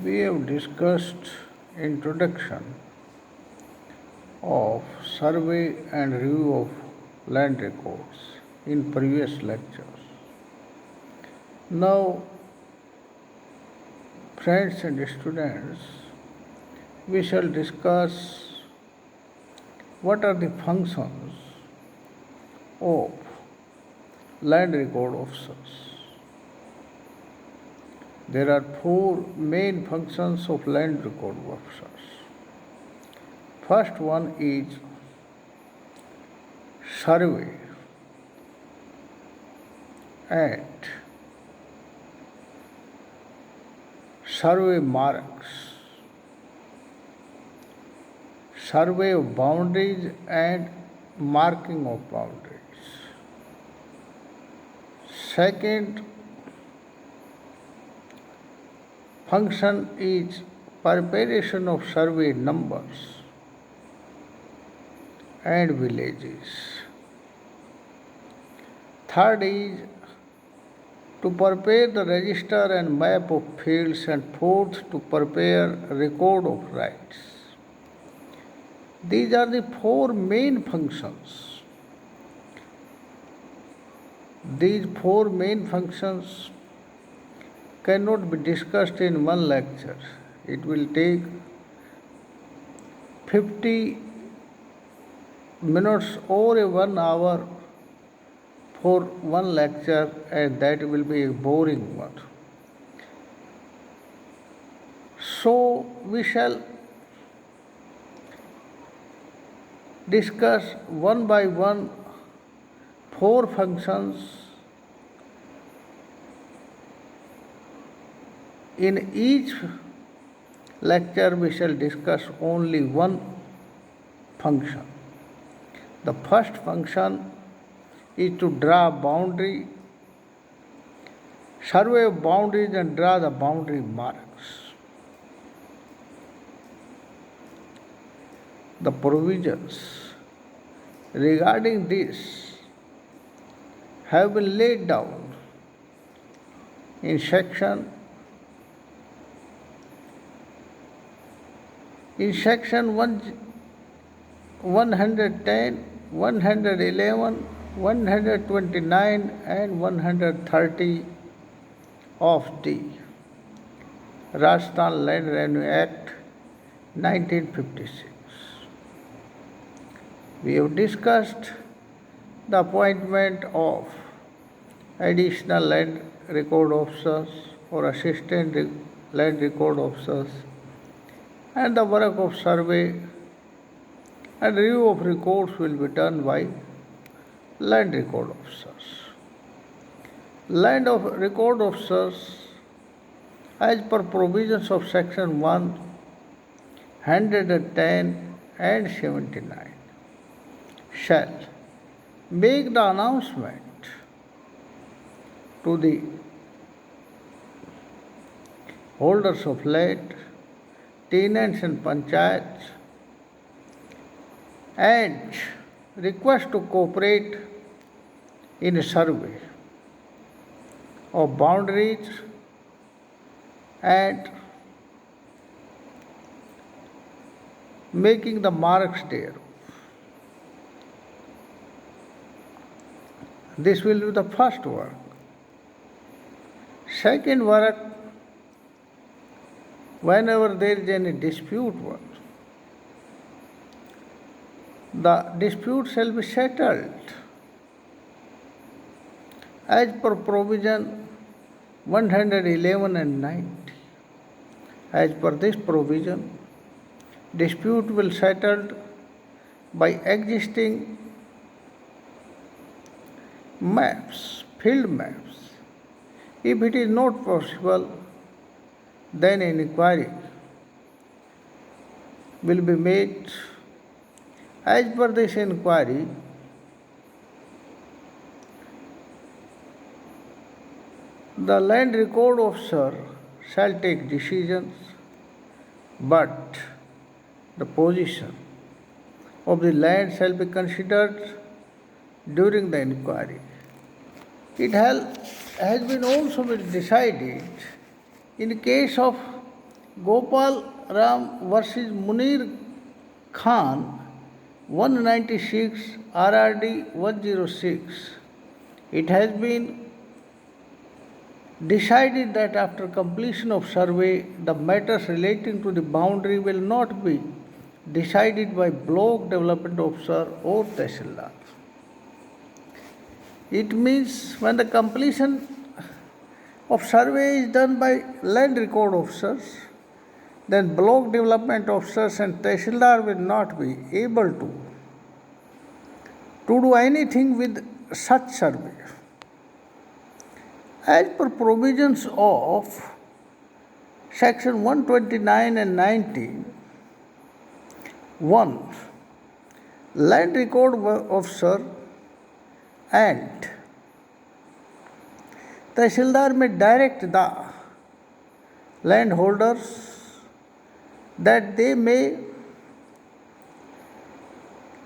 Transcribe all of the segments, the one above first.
We have discussed introduction of survey and review of land records in previous lectures. Now, friends and students, we shall discuss what are the functions of land record officers. There are four main functions of land record officers. First one is survey and survey marks, survey of boundaries and marking of boundaries. Second function is preparation of survey numbers and villages. Third is to prepare the register and map of fields, and fourth to prepare record of rights. These are the four main functions. These four main functions cannot be discussed in one lecture. It will take 50 minutes or a 1 hour for one lecture, and that will be a boring one. So we shall discuss one by one four functions. In each lecture we shall discuss only one function. The first function is to draw boundary, survey of boundaries and draw the boundary marks. The provisions regarding this have been laid down in section 110, 111, 129 and 130 of the Rajasthan Land Revenue Act 1956. We have discussed the appointment of additional land record officers or assistant land record officers, and the work of survey and review of records will be done by land record officers. Land of record officers, as per provisions of section 110 and 79, shall make the announcement to the holders of land, tenants and panchayats, and request to cooperate in a survey of boundaries and making the marks thereof. This will be the first work. Second work, whenever there is any dispute, the dispute shall be settled as per provision 111 and 90. As per this provision, dispute will be settled by existing maps, field maps. If it is not possible, then an inquiry will be made. As per this inquiry, the land record officer shall take decisions, but the position of the land shall be considered during the inquiry. It has been also been decided in case of Gopal Ram versus Munir Khan 196 RRD 106. It has been decided that after completion of survey, the matters relating to the boundary will not be decided by block development officer or Tehsildar. It means when the completion of survey is done by land record officers, then block development officers and Tehsildar will not be able to do anything with such survey. As per provisions of section 129 and 19, 1. Land record officer and Tehsildar may direct the landholders that they may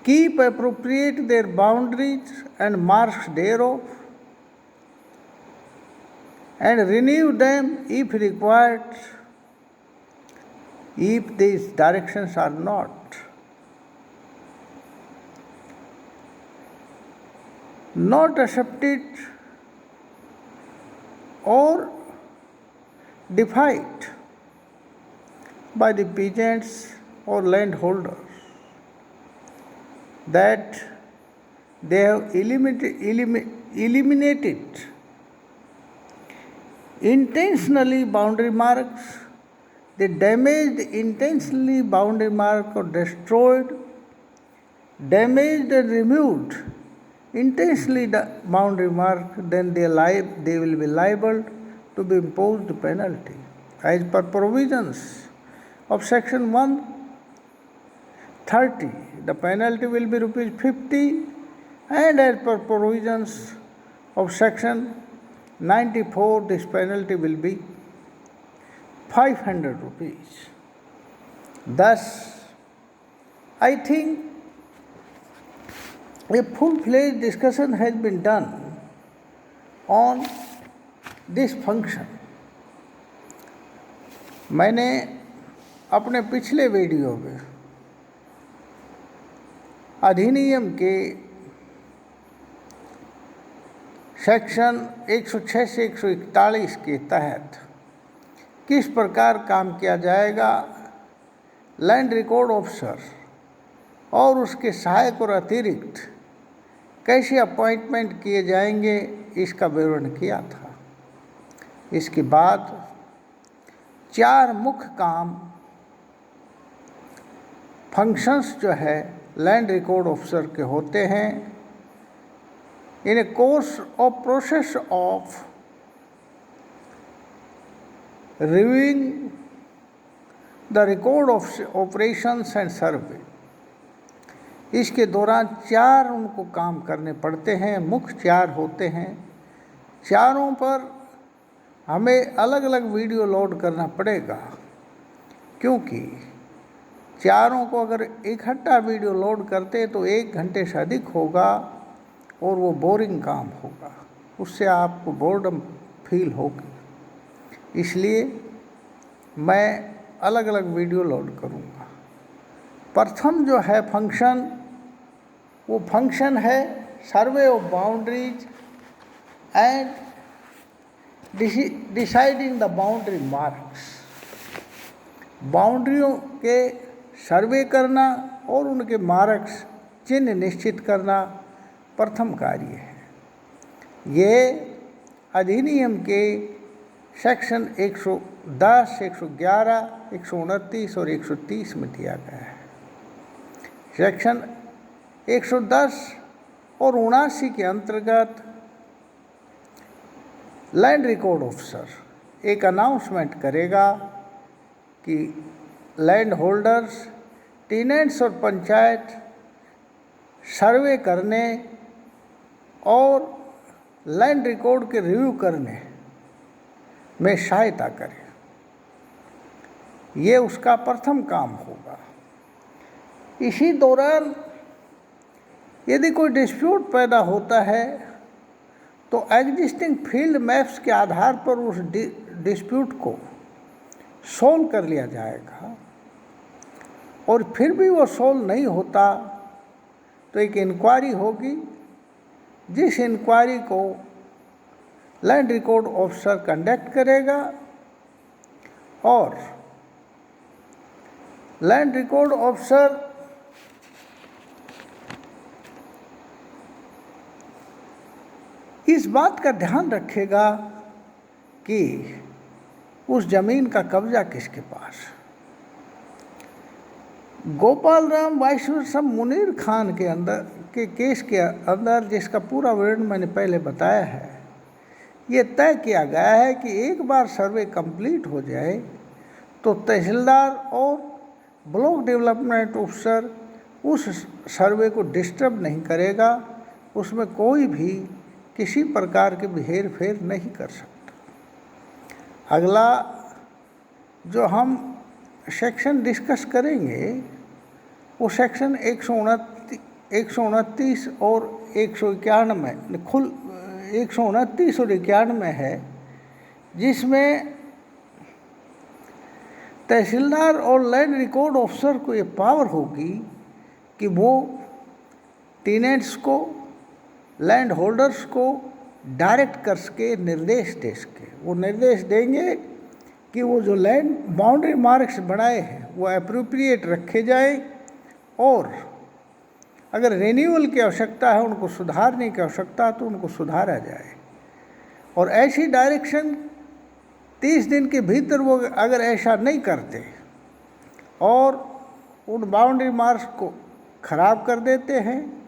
keep appropriate their boundaries and marks thereof, and renew them if required, if these directions are not accepted or defied by the peasants or landholders, that they have eliminated intentionally boundary marks, they damaged intentionally boundary mark or destroyed, damaged and removed intentionally the boundary mark, then they will be liable to be imposed penalty. As per provisions of section 130, the penalty will be rupees 50, and as per provisions of section 94, this penalty will be 500 rupees. Thus, I think a full-fledged discussion has been done on this function. मैंने अपने पिछले video में अधिनियम के section 106 से 141 के तहत किस प्रकार काम किया जाएगा, लैंड रिकॉर्ड ऑफिसर और उसके सहायक और अतिरिक्त कैसे अपॉइंटमेंट किए जाएंगे, इसका विवरण किया था। इसके बाद 4 मुख्य काम फंक्शंस जो है लैंड रिकॉर्ड ऑफिसर के होते हैं। In a course of process of reviewing the record of operations and survey, इसके दौरान 4 उनको काम करने पड़ते हैं, मुख्य 4 होते हैं। चारों पर हमें अलग अलग वीडियो लोड करना पड़ेगा, क्योंकि चारों को अगर इकट्ठा वीडियो लोड करते तो 1 घंटे से अधिक होगा और वो बोरिंग काम होगा, उससे आपको बोर्डम फील होगी। इसलिए मैं अलग अलग वीडियो लोड करूँगा। प्रथम जो है फंक्शन, वो फंक्शन है survey of boundaries and deciding the boundary marks. बाउंड्रियों के सर्वे करना और उनके मार्क्स चिन्ह निश्चित करना प्रथम कार्य है। ये अधिनियम के सेक्शन 110, 111, 129 और 130 में दिया गया है। सेक्शन 110 और 79 के अंतर्गत लैंड रिकॉर्ड ऑफिसर एक अनाउंसमेंट करेगा कि लैंड होल्डर्स, टेनेंट्स और पंचायत सर्वे करने और लैंड रिकॉर्ड के रिव्यू करने में सहायता करें। ये उसका प्रथम काम होगा। इसी दौरान यदि कोई डिस्प्यूट पैदा होता है तो एग्जिस्टिंग फील्ड मैप्स के आधार पर उस डिस्प्यूट को सोल्व कर लिया जाएगा। और फिर भी वो सोल्व नहीं होता तो एक इंक्वायरी होगी, जिस इंक्वायरी को लैंड रिकॉर्ड ऑफिसर कंडक्ट करेगा और लैंड रिकॉर्ड ऑफिसर इस बात का ध्यान रखेगा कि उस जमीन का कब्जा किसके पास। गोपाल राम वाइश्वर मुनीर खान के अंदर के केस के अंदर, जिसका पूरा विवरण मैंने पहले बताया है, ये तय किया गया है कि एक बार सर्वे कंप्लीट हो जाए तो तहसीलदार और ब्लॉक डेवलपमेंट ऑफिसर उस सर्वे को डिस्टर्ब नहीं करेगा, उसमें कोई भी किसी प्रकार के हेर फेर नहीं कर सकता। अगला जो हम सेक्शन डिस्कस करेंगे वो सेक्शन 129 और 191 खुल 129 और 91 है, जिसमें तहसीलदार और लैंड रिकॉर्ड ऑफिसर को ये पावर होगी कि वो टेनेंट्स को, लैंड होल्डर्स को डायरेक्ट करके निर्देश दे सके। वो निर्देश देंगे कि वो जो लैंड बाउंड्री मार्क्स बनाए हैं वो एप्रोप्रिएट रखे जाए और अगर रिन्यूअल की आवश्यकता है, उनको सुधारने की आवश्यकता है तो उनको सुधारा जाए। और ऐसी डायरेक्शन 30 दिन के भीतर वो अगर ऐसा नहीं करते और उन बाउंड्री मार्क्स को ख़राब कर देते हैं,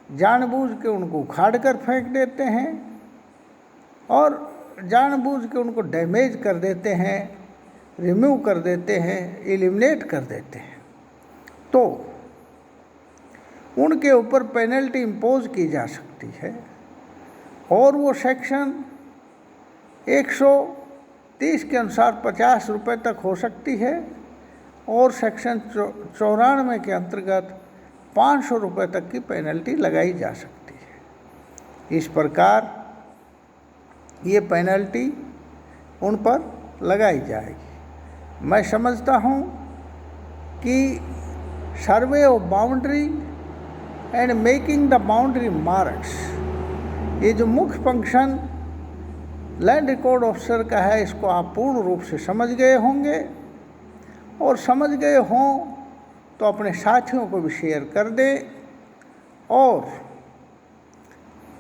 जानबूझ के उनको उखाड़ कर फेंक देते हैं और जानबूझ के उनको डैमेज कर देते हैं, रिमूव कर देते हैं, एलिमिनेट कर देते हैं, तो उनके ऊपर पेनल्टी इम्पोज की जा सकती है। और वो सेक्शन 130 के अनुसार 50 रुपये तक हो सकती है और सेक्शन 94 के अंतर्गत 500 रुपये तक की पेनल्टी लगाई जा सकती है। इस प्रकार ये पेनल्टी उन पर लगाई जाएगी। मैं समझता हूँ कि survey of boundary and making the boundary marks, ये जो मुख्य फंक्शन लैंड रिकॉर्ड ऑफिसर का है, इसको आप पूर्ण रूप से समझ गए होंगे और समझ गए हों तो अपने साथियों को भी शेयर कर दें और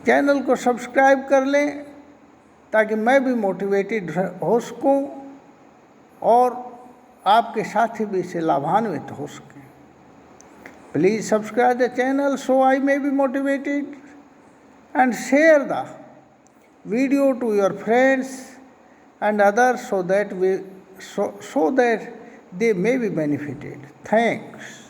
चैनल को सब्सक्राइब कर लें ताकि मैं भी मोटिवेटेड हो सकूं और आपके साथी भी इससे लाभान्वित हो सकें। Please subscribe the channel so I may be motivated and share the video to your friends and others so that they may be benefited. Thanks.